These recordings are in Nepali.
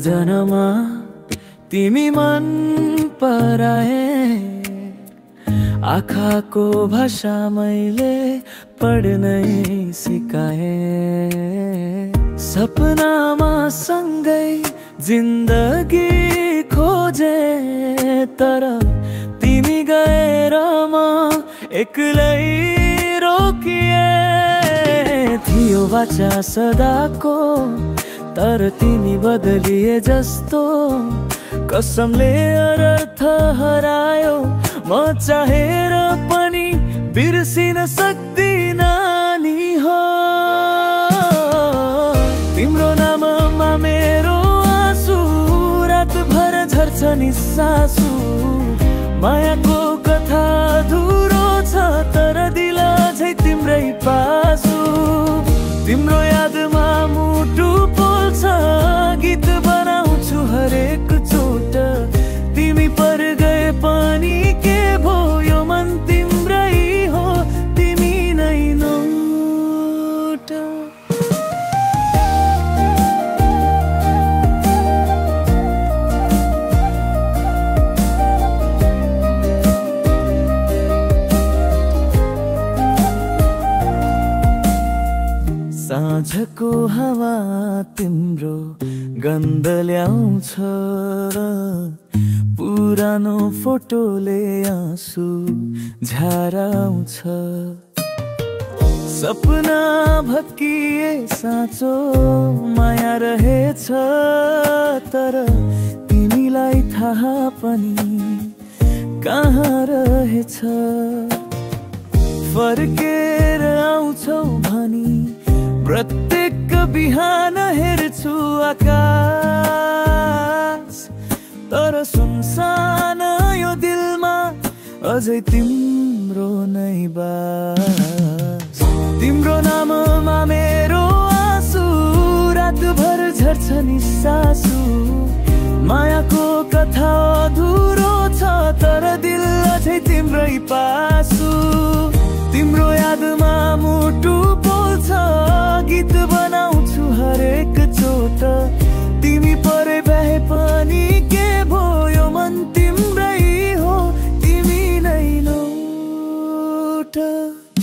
सम्झनामा तिमी मन पराए, आँखाको भाषा मैले पढ्नै सिकाए। सपनामा सँगै जिन्दगी खोजे, तर तिमी गएर म एक्लै रोकिए। थियो वाचा सदाको, तर तिमी बदलिए जस्तो, कसमले अर्थ हरायो म चाहेर पनि बिर्सिन सक्दिन नि हो। तिम्रो नाममा मेरो आँसु रातभर झर्छ नि सासु। मायाको कथा अधुरो छ, तर दिल अझै तिम्रै पासु। तिम्रो यादमा मुटु पोल्छ, गीत बनाउँछु हरेक चोट। तिमी पर गए पनि के भयो, मन तिम्रै हो, तिमी नै नोट। साँझको हावा तिम्रो गन्ध ल्याउँछ, पुरानो फोटोले आँसु झराउँछ। सपना भत्किए साँचो माया रहेछ, तर तिमीलाई थाहा पनि कहाँ रहेछ। फर्केर आउँछौ भनी प्रत्येक बिहान हेर्छु आकाश, तर सुनसान यो दिलमा अझै तिम्रो नै बास। तिम्रो नाममा मेरो आँसु रातभर झर्छ नि सासु। मायाको कथा अधुरो छ, तर दिल अझै तिम्रै पासु। तिम्रो यादमा मुटु पोल्छ, गीत बनाउँछु हरेक चोट। तिमी परे भए पनि के भयो, मन तिम्रै हो, तिमी नै लौट।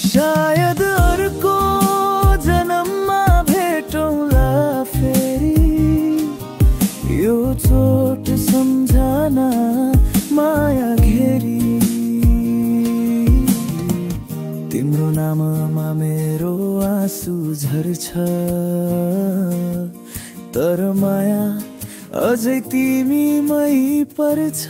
सायद अर्को जन्ममा भेटौँला फेरि, यो चोट सम्झना माया घेरी। तिम्रो नाममा मेरो आँसु झर्छ, तर माया अझै तिमीमै पर्छ।